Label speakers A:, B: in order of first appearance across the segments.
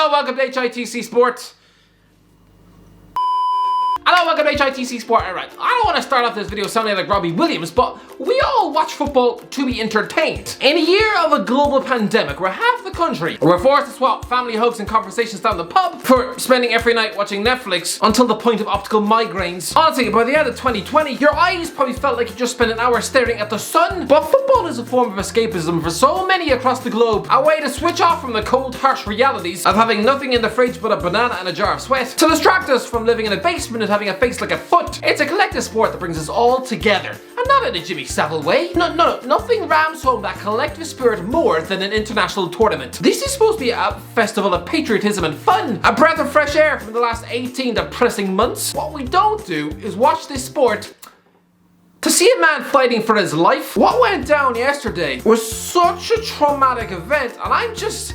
A: Hello, welcome to HITC Sport. Hello, welcome to HITC Sport. Alright, I don't want to start off this video sounding like Robbie Williams, but we all watch football to be entertained. In a year of a global pandemic where half the country were forced to swap family hugs and conversations down the pub for spending every night watching Netflix until the point of optical migraines. Honestly, by the end of 2020, your eyes probably felt like you just spent an hour staring at the sun. But football is a form of escapism for so many across the globe. A way to switch off from the cold, harsh realities of having nothing in the fridge but a banana and a jar of sweat. To distract us from living in a basement and having a face like a foot. It's a collective sport that brings us all together. And not in a Jimmy Savile way. No, nothing rams home that collective spirit more than an international tournament. This is supposed to be a festival of patriotism and fun. A breath of fresh air from the last 18 depressing months. What we don't do is watch this sport to see a man fighting for his life. What went down yesterday was such a traumatic event, and I'm just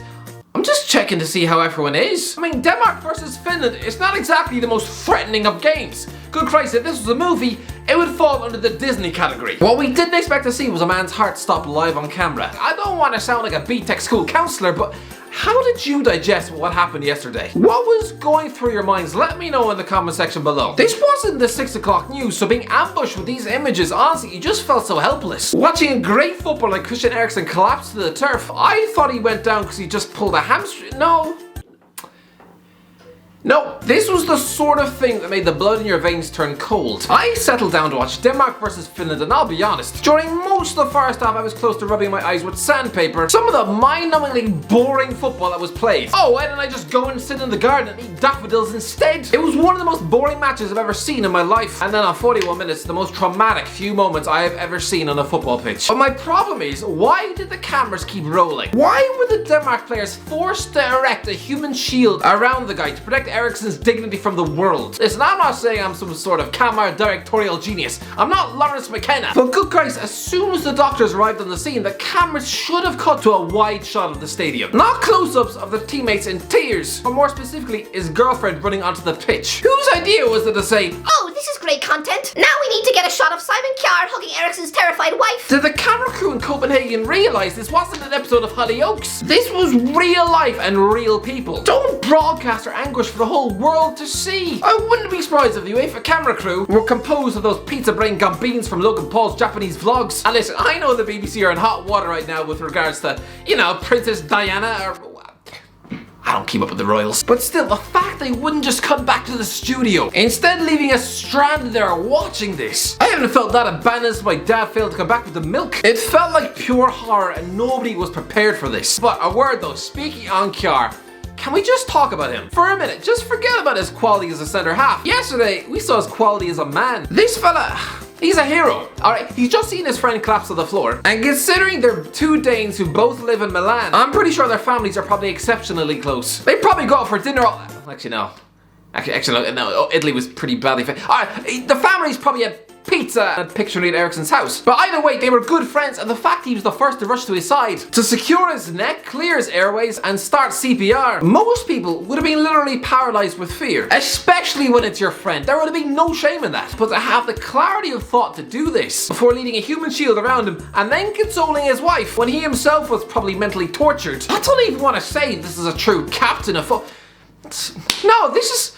A: checking to see how everyone is. I mean, Denmark versus Finland is not exactly the most threatening of games. Good Christ, if this was a movie, it would fall under the Disney category. What we didn't expect to see was a man's heart stop live on camera. I don't want to sound like a BTEC school counselor, but how did you digest what happened yesterday? What was going through your minds? Let me know in the comment section below. This wasn't the 6 o'clock news, so being ambushed with these images, honestly, you just felt so helpless. Watching a great footballer like Christian Eriksen collapse to the turf, I thought he went down because he just pulled a hamstring. No, this was the sort of thing that made the blood in your veins turn cold. I settled down to watch Denmark versus Finland, and I'll be honest, during most of the first half I was close to rubbing my eyes with sandpaper. Some of the mind-numbingly boring football that was played. Oh, why didn't I just go and sit in the garden and eat daffodils instead? It was one of the most boring matches I've ever seen in my life. And then on 41 minutes, the most traumatic few moments I have ever seen on a football pitch. But my problem is, why did the cameras keep rolling? Why were the Denmark players forced to erect a human shield around the guy to protect Eriksen's dignity from the world? Listen, I'm not saying I'm some sort of camera directorial genius. I'm not Lawrence McKenna. But good Christ, as soon as the doctors arrived on the scene, the cameras should have cut to a wide shot of the stadium. Not close-ups of the teammates in tears, or more specifically, his girlfriend running onto the pitch. Whose idea was it to say,
B: "Oh, this is great content. Now we need to get a shot of Simon Kjær hugging Eriksen's terrified wife."
A: Did the camera crew in Copenhagen realize this wasn't an episode of Hollyoaks? This was real life and real people. Don't broadcast our anguish for the whole world to see. I wouldn't be surprised if the UEFA camera crew were composed of those pizza brain gambins from Logan Paul's Japanese vlogs. And listen, I know the BBC are in hot water right now with regards to, you know, Princess Diana or... I don't keep up with the royals. But still, the fact they wouldn't just come back to the studio, instead leaving us stranded there watching this. I haven't felt that abandoned since my dad failed to come back with the milk. It felt like pure horror and nobody was prepared for this. But a word though, speaking on Kjær, can we just talk about him for a minute? Just forget about his quality as a centre half. Yesterday, we saw his quality as a man. This fella, he's a hero. Alright, he's just seen his friend collapse to the floor. And considering they're two Danes who both live in Milan, I'm pretty sure their families are probably exceptionally close. They probably go out for dinner all... Actually, no. Actually, no. Italy was pretty badly... Alright, the families probably had pizza and picturing at Eriksen's house. But either way, they were good friends, and the fact he was the first to rush to his side to secure his neck, clear his airways, and start CPR, most people would have been literally paralyzed with fear. Especially when it's your friend. There would have been no shame in that. But to have the clarity of thought to do this before leading a human shield around him and then consoling his wife when he himself was probably mentally tortured. I don't even want to say this is a true captain of No, this is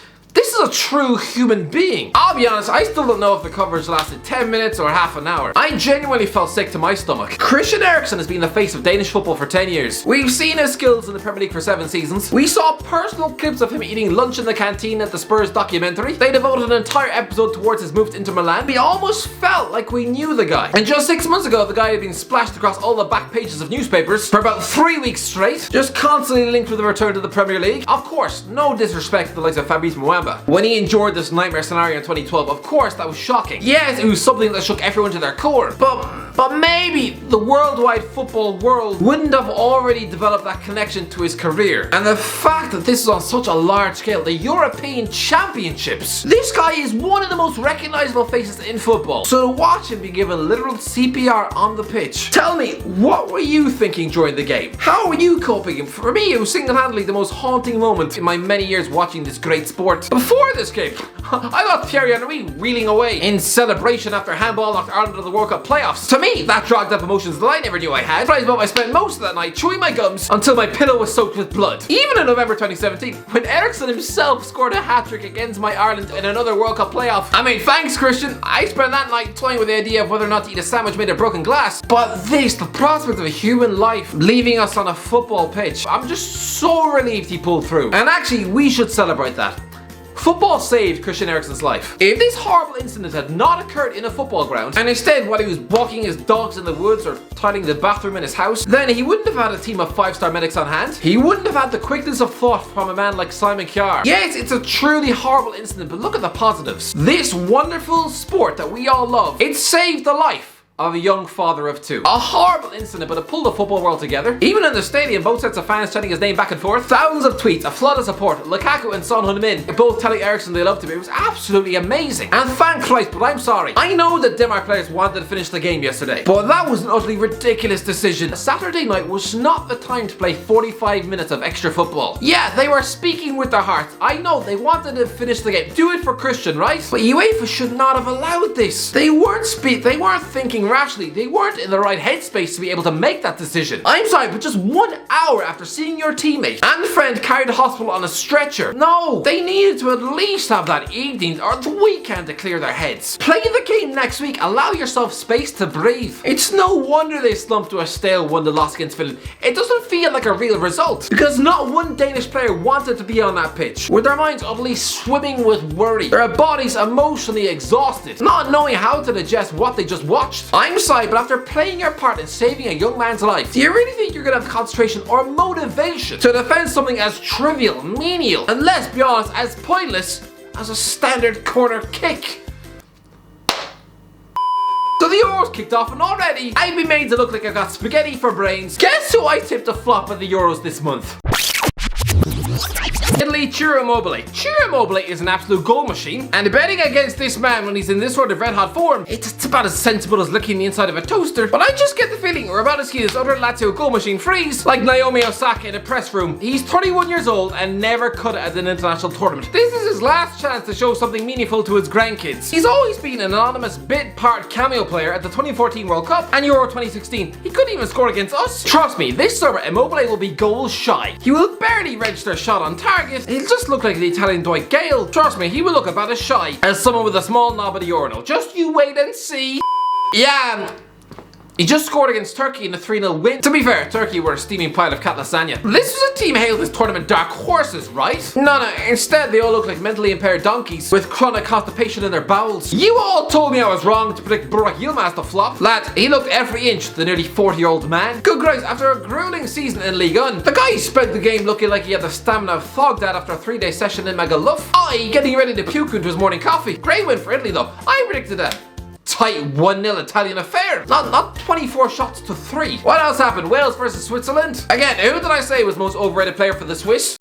A: a true human being. I'll be honest, I still don't know if the coverage lasted 10 minutes or half an hour. I genuinely felt sick to my stomach. Christian Eriksen has been the face of Danish football for 10 years. We've seen his skills in the Premier League for 7 seasons. We saw personal clips of him eating lunch in the canteen at the Spurs documentary. They devoted an entire episode towards his move to Inter Milan. We almost felt like we knew the guy. And just 6 months ago, the guy had been splashed across all the back pages of newspapers for about 3 weeks straight, just constantly linked with the return to the Premier League. Of course, no disrespect to the likes of Fabrice Muamba. When he endured this nightmare scenario in 2012, of course that was shocking. Yes, it was something that shook everyone to their core. But maybe the worldwide football world wouldn't have already developed that connection to his career. And the fact that this is on such a large scale, the European Championships, this guy is one of the most recognizable faces in football. So to watch him be given literal CPR on the pitch, tell me, what were you thinking during the game? How were you coping? For me, it was single-handedly the most haunting moment in my many years watching this great sport. Before this game, I got Thierry Henry reeling away in celebration after handball knocked Ireland out of the World Cup playoffs. To me, that dragged up emotions that I never knew I had. Surprised about I spent most of that night chewing my gums until my pillow was soaked with blood. Even in November 2017, when Eriksen himself scored a hat-trick against my Ireland in another World Cup playoff. I mean, thanks Christian. I spent that night toying with the idea of whether or not to eat a sandwich made of broken glass. But this, the prospect of a human life leaving us on a football pitch, I'm just so relieved he pulled through. And actually, we should celebrate that. Football saved Christian Eriksen's life. If this horrible incident had not occurred in a football ground, and instead while he was walking his dogs in the woods or tidying the bathroom in his house, then he wouldn't have had a team of 5-star medics on hand. He wouldn't have had the quickness of thought from a man like Simon Kjær. Yes, it's a truly horrible incident, but look at the positives. This wonderful sport that we all love, it saved the life of a young father of two. A horrible incident, but it pulled the football world together. Even in the stadium, both sets of fans chanting his name back and forth. Thousands of tweets, a flood of support. Lukaku and Son Heung-min both telling Eriksen they loved him. It was absolutely amazing. And thank Christ, but I'm sorry. I know that Denmark players wanted to finish the game yesterday, but that was an utterly ridiculous decision. Saturday night was not the time to play 45 minutes of extra football. Yeah, they were speaking with their hearts. I know they wanted to finish the game. Do it for Christian, right? But UEFA should not have allowed this. They weren't thinking rashly. They weren't in the right headspace to be able to make that decision. I'm sorry, but just 1 hour after seeing your teammate and friend carried to hospital on a stretcher, no, they needed to at least have that evening or the weekend to clear their heads. Play the game next week. Allow yourself space to breathe. It's no wonder they slumped to a stale 1-0 loss against Finland. It doesn't feel like a real result because not one Danish player wanted to be on that pitch, with their minds utterly swimming with worry, their bodies emotionally exhausted, not knowing how to digest what they just watched. I'm sorry, but after playing your part in saving a young man's life, do you really think you're gonna have concentration or motivation to defend something as trivial, menial, and let's be honest, as pointless as a standard corner kick? So the Euros kicked off, and already I've been made to look like I got spaghetti for brains. Guess who I tipped to flop at the Euros this month? Italy, Ciro Immobile. Ciro Immobile is an absolute goal machine, and betting against this man when he's in this sort of red hot form, it's about as sensible as licking the inside of a toaster. But I just get the feeling we're about to see this other Lazio goal machine freeze like Naomi Osaka in a press room. He's 31 years old and never cut it at an international tournament. This is his last chance to show something meaningful to his grandkids. He's always been an anonymous bit part cameo player at the 2014 World Cup and Euro 2016. He couldn't even score against us. Trust me, this summer Immobile will be goal shy. He will barely register a shot on target. He'll just look like the Italian Dwight Gale. Trust me, he will look about as shy as someone with a small knob at a urinal. Just you wait and see. Yeah, he just scored against Turkey in a 3-0 win. To be fair, Turkey were a steaming pile of cat lasagna. This was a team hailed as tournament dark horses, right? No, instead they all look like mentally impaired donkeys with chronic constipation in their bowels. You all told me I was wrong to predict Burak Yilmaz to flop. Lad, he looked every inch the nearly 40-year-old man. Good grace, after a grueling season in Ligue 1, the guy spent the game looking like he had the stamina of Thogdad after a 3-day session in Magaluf. Getting ready to puke into his morning coffee. Great win for Italy though. I predicted that tight 1-0 Italian affair. Not 24 shots to 3. What else happened? Wales versus Switzerland? Again, who did I say was most overrated player for the Swiss?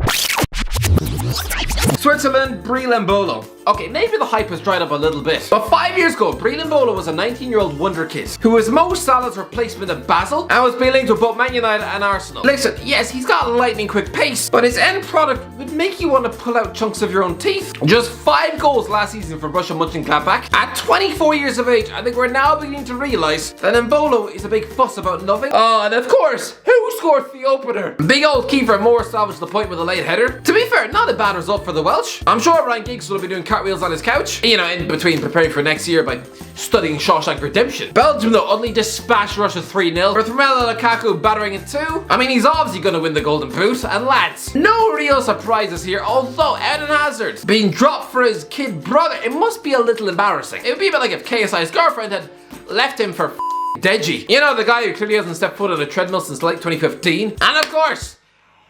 A: Switzerland, Breel Embolo. Okay, maybe the hype has dried up a little bit, but 5 years ago, Breel Embolo was a 19-year-old wonder kid who was Mo Salah's replacement at Basel and was being linked with both Man United and Arsenal. Listen, yes, he's got lightning quick pace, but his end product would make you want to pull out chunks of your own teeth. Just 5 goals last season for Borussia Mönchengladbach. At 24 years of age, I think we're now beginning to realise that Embolo is a big fuss about nothing. Oh, and of course, who scored the opener? Big old keeper Moore salvaged the point with a late header. To be fair, not a bad result for the Welsh. I'm sure Ryan Giggs will be doing cartwheels on his couch, you know, in between preparing for next year by studying Shawshank Redemption. Belgium though utterly dispatched Russia 3-0 with Romelu Lukaku battering it too. I mean, he's obviously going to win the Golden Boot, and lads, no real surprises here, although Eden Hazard being dropped for his kid brother, it must be a little embarrassing. It would be a bit like if KSI's girlfriend had left him for Deji. You know, the guy who clearly hasn't stepped foot on a treadmill since late 2015. And of course,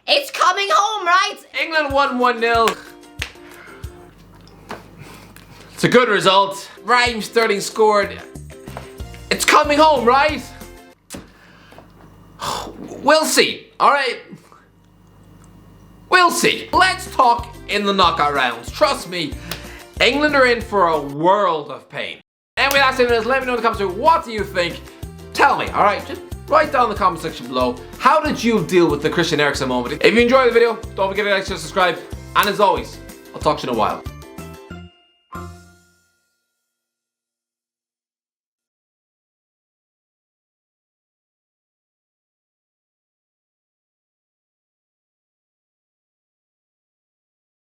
B: it's coming home, right?
A: England won 1-0. It's a good result. Raheem Sterling scored. It's coming home, right? We'll see, alright? We'll see. Let's talk in the knockout rounds. Trust me, England are in for a world of pain. Anyway, that's it. Let me know in the comments below, what do you think? Tell me, alright? Just write down in the comment section below, how did you deal with the Christian Eriksen moment? If you enjoyed the video, don't forget to like, share, subscribe, and as always, I'll talk to you in a while.